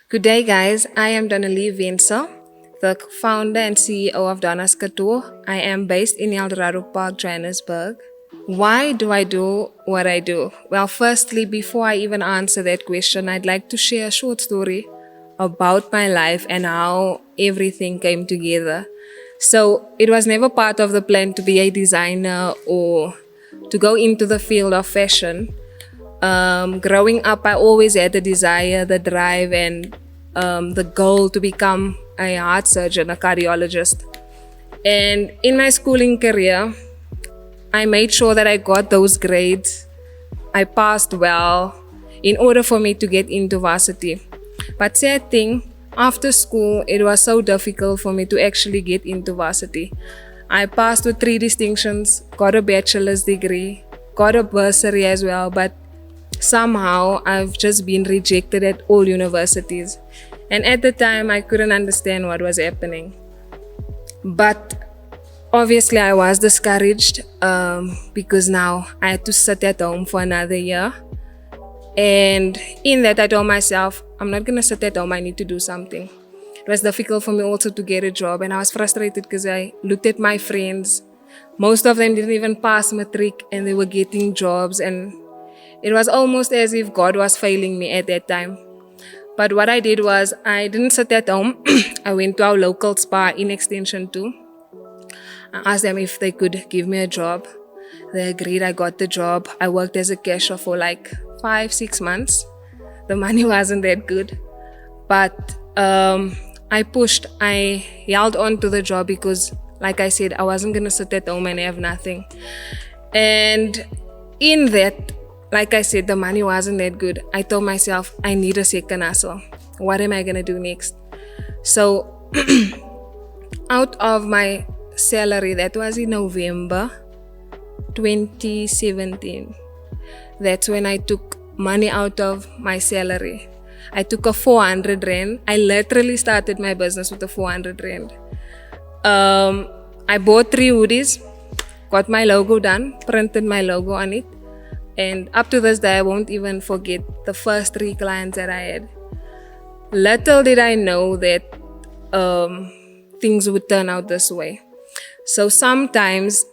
Good day, guys. I am Donna-Lee, the founder and CEO of Donna's Couture. I am based in Eldorado Park, Johannesburg. Why do I do what I do? Well, firstly, before I even answer that question, I'd like to share a short story about my life and how everything came together. So, it was never part of the plan to be a designer or to go into the field of fashion. Growing up, I always had the desire, the drive, and the goal to become a heart surgeon, a cardiologist. And in my schooling career, I made sure that I got those grades. I passed well in order for me to get into varsity. But sad thing, after school, it was so difficult for me to actually get into varsity. I passed with 3 distinctions, got a bachelor's degree, got a bursary as well, but somehow I've just been rejected at all universities. And at the time, I couldn't understand what was happening. But obviously, I was discouraged because now I had to sit at home for another year. And in that, I told myself, I'm not going to sit at home, I need to do something. It was difficult for me also to get a job, and I was frustrated because I looked at my friends. Most of them didn't even pass matric and they were getting jobs, and it was almost as if God was failing me at that time. But what I did was, I didn't sit at home. I went to our local spa in Extension 2. I asked them if they could give me a job. They agreed. I got the job. I worked as a cashier for like 5-6 months. The money wasn't that good. But I pushed. I held on to the job because, like I said, I wasn't going to sit at home and have nothing. And in that, like I said, the money wasn't that good. I told myself, I need a second hustle. What am I going to do next? So, out of my salary, that was in November 2017. That's when I took money out of my salary. I took a 400 Rand. I literally started my business with a 400 Rand. I bought 3 hoodies, got my logo done, printed my logo on it. And up to this day, I won't even forget the first 3 clients that I had. Little did I know that things would turn out this way. So sometimes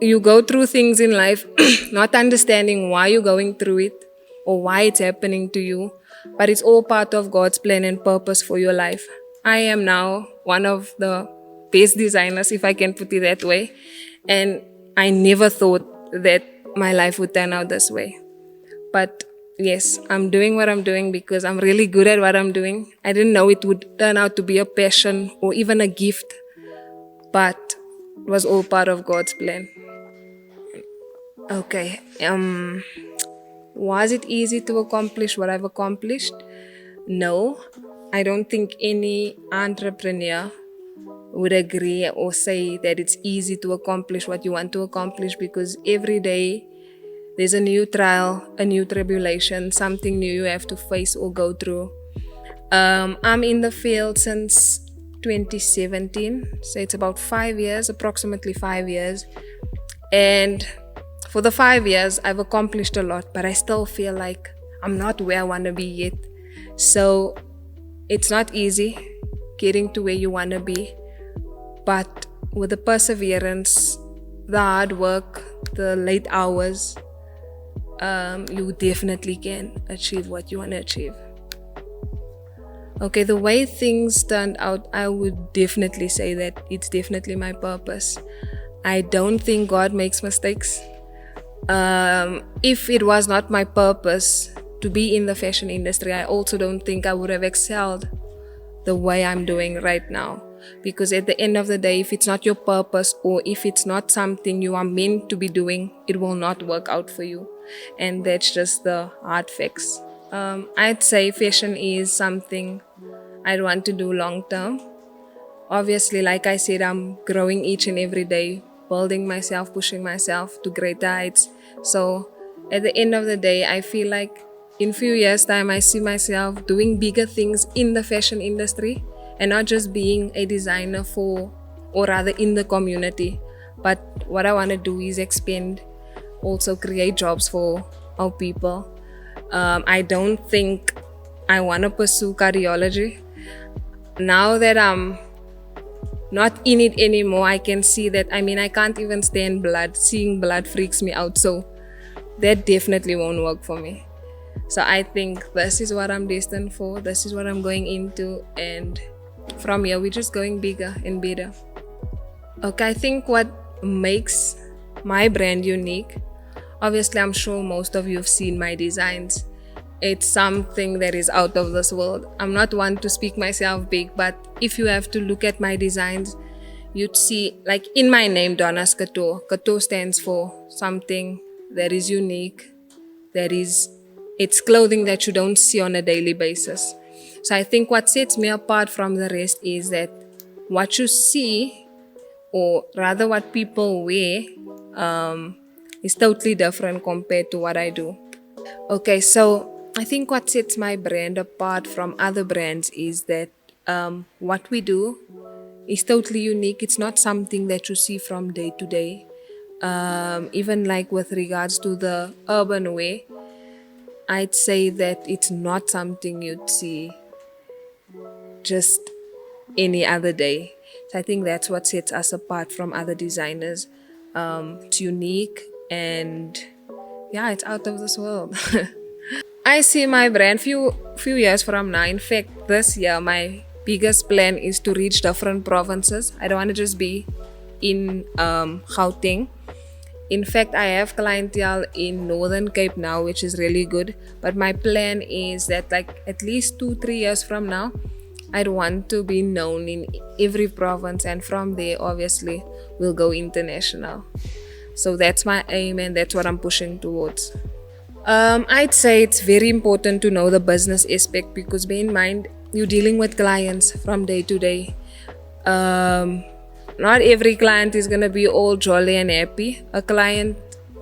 you go through things in life not understanding why you're going through it or why it's happening to you, but it's all part of God's plan and purpose for your life. I am now one of the best designers, if I can put it that way, and I never thought that my life would turn out this way. But yes, I'm doing what I'm doing because I'm really good at what I'm doing. I didn't know it would turn out to be a passion or even a gift, but it was all part of God's plan. Okay, was it easy to accomplish what I've accomplished? No, I don't think any entrepreneur would agree or say that it's easy to accomplish what you want to accomplish, because every day there's a new trial, a new tribulation, something new you have to face or go through. I'm in the field since 2017, so it's about 5 years, approximately 5 years. And for the 5 years, I've accomplished a lot, but I still feel like I'm not where I want to be yet. So it's not easy getting to where you want to be. But with the perseverance, the hard work, the late hours, you definitely can achieve what you want to achieve. Okay, the way things turned out, I would definitely say that it's definitely my purpose. I don't think God makes mistakes. If it was not my purpose to be in the fashion industry, I also don't think I would have excelled the way I'm doing right now. Because at the end of the day, if it's not your purpose or if it's not something you are meant to be doing, it will not work out for you. And that's just the hard facts. I'd say fashion is something I'd want to do long term. Obviously, like I said, I'm growing each and every day, building myself, pushing myself to greater heights. So at the end of the day, I feel like in a few years' time, I see myself doing bigger things in the fashion industry, and not just being a designer for, or rather in the community. But what I want to do is expand, also create jobs for our people. I don't think I want to pursue cardiology. Now that I'm not in it anymore, I can see that, I can't even stand blood. Seeing blood freaks me out. So that definitely won't work for me. So I think this is what I'm destined for. This is what I'm going into. And from here, we're just going bigger and better. Okay, I think what makes my brand unique, obviously, I'm sure most of you have seen my designs. It's something that is out of this world. I'm not one to speak myself big, but if you have to look at my designs, you'd see, like in my name, Donna's Couture. Couture stands for something that is unique, it's clothing that you don't see on a daily basis. So I think what sets me apart from the rest is that what you see, or rather what people wear, is totally different compared to what I do. Okay, so I think what sets my brand apart from other brands is that what we do is totally unique. It's not something that you see from day to day. Even like with regards to the urban wear, I'd say that it's not something you'd see just any other day. So I think that's what sets us apart from other designers. It's unique and yeah, it's out of this world. I see my brand few years from now. In fact, this year my biggest plan is to reach different provinces. I don't want to just be in Gauteng. In fact, I have clientele in Northern Cape now, which is really good. But my plan is that like at least 2-3 years from now, I'd want to be known in every province, and from there, obviously, we'll go international. So that's my aim, and that's what I'm pushing towards. I'd say it's very important to know the business aspect, because bear in mind, you're dealing with clients from day to day. Not every client is going to be all jolly and happy.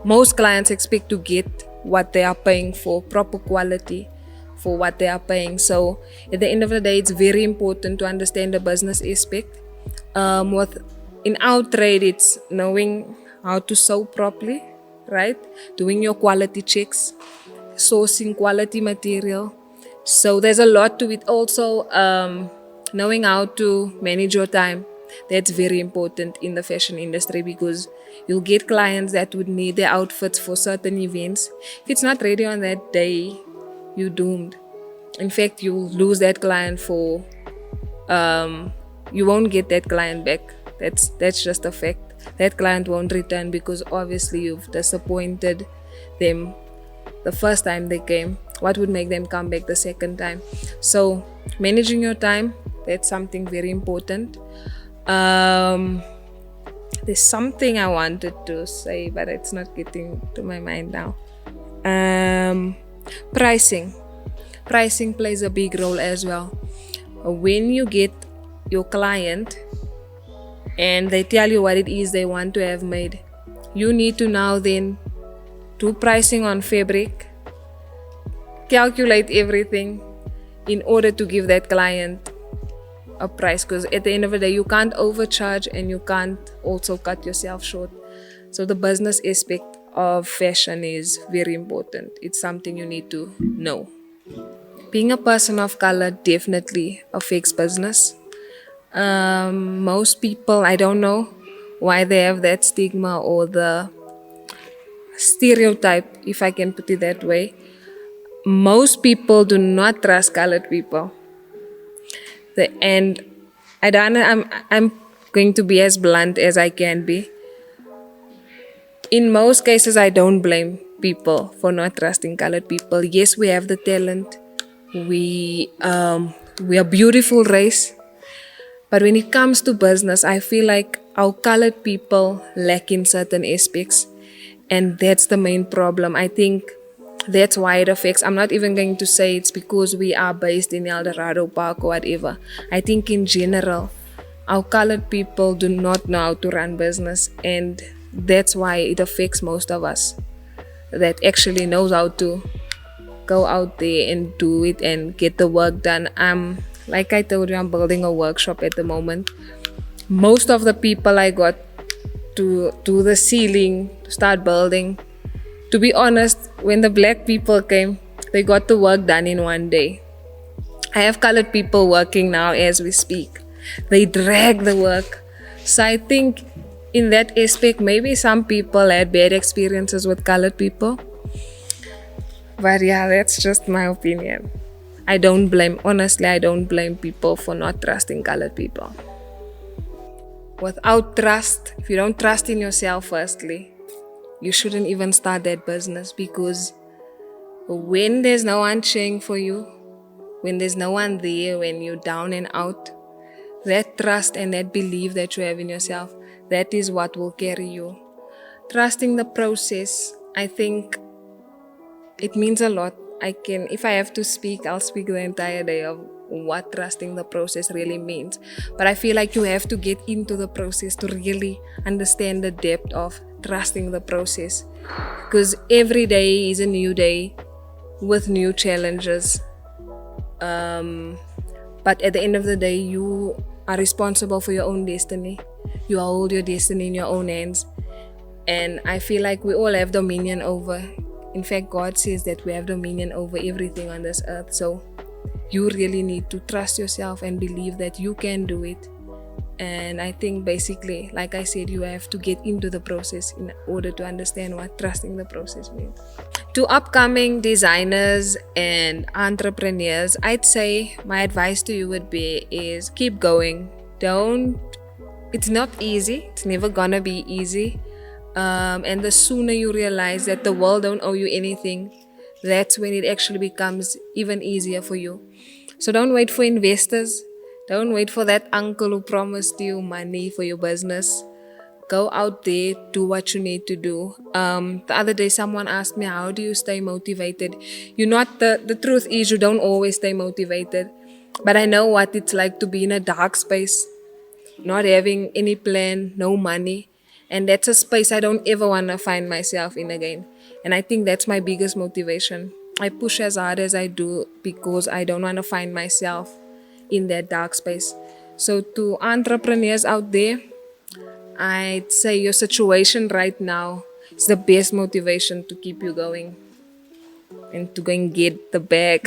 Most clients expect to get what they are paying for, proper quality for what they are paying. So at the end of the day, it's very important to understand the business aspect. In our trade, it's knowing how to sew properly, right? Doing your quality checks, sourcing quality material. So there's a lot to it. Also, knowing how to manage your time. That's very important in the fashion industry, because you'll get clients that would need their outfits for certain events. If it's not ready on that day, you're doomed. In fact, you'll lose that client you won't get that client back. That's just a fact. That client won't return, because obviously you've disappointed them the first time they came. What would make them come back the second time? So managing your time, that's something very important. There's something I wanted to say, but it's not getting to my mind now. Pricing plays a big role as well. When you get your client and they tell you what it is they want to have made, you need to now then do pricing on fabric, calculate everything in order to give that client a price, because at the end of the day, you can't overcharge and you can't also cut yourself short. So the business aspect of fashion is very important. It's something you need to know. Being a person of color definitely affects business. Most people, I don't know why they have that stigma or the stereotype, if I can put it that way. Most people do not trust colored people. And I'm going to be as blunt as I can be. In most cases, I don't blame people for not trusting colored people. Yes, we have the talent. We are a beautiful race. But when it comes to business, I feel like our colored people lack in certain aspects. And that's the main problem. I think that's why it affects. I'm not even going to say it's because we are based in Eldorado Park or whatever. I think in general, our colored people do not know how to run business, and that's why it affects most of us that actually knows how to go out there and do it and get the work done. Like I told you, I'm building a workshop at the moment. Most of the people I got to do the ceiling, to start building, to be honest, when the black people came, they got the work done in one day. I have colored people working now as we speak. They drag the work. So I think in that aspect, maybe some people had bad experiences with colored people. But yeah, that's just my opinion. Honestly, I don't blame people for not trusting colored people. Without trust, if you don't trust in yourself, firstly, you shouldn't even start that business, because when there's no one cheering for you, when there's no one there, when you're down and out, that trust and that belief that you have in yourself, that is what will carry you. Trusting the process, I think it means a lot. If I have to speak, I'll speak the entire day of what trusting the process really means. But I feel like you have to get into the process to really understand the depth of trusting the process. Because every day is a new day with new challenges. But at the end of the day, you are responsible for your own destiny. You hold your destiny in your own hands. And I feel like we all have dominion over. In fact, God says that we have dominion over everything on this earth. So you really need to trust yourself and believe that you can do it. And I think basically, like I said, you have to get into the process in order to understand what trusting the process means. To upcoming designers and entrepreneurs, I'd say my advice to you would be is keep going. It's not easy. It's never gonna be easy. And the sooner you realize that the world don't owe you anything, that's when it actually becomes even easier for you. So don't wait for investors. Don't wait for that uncle who promised you money for your business. Go out there, do what you need to do. The other day, someone asked me, how do you stay motivated? The truth is, you don't always stay motivated. But I know what it's like to be in a dark space, not having any plan, no money. And that's a space I don't ever want to find myself in again. And I think that's my biggest motivation. I push as hard as I do because I don't want to find myself in that dark space. So to entrepreneurs out there, I'd say your situation right now is the best motivation to keep you going and to go and get the bag.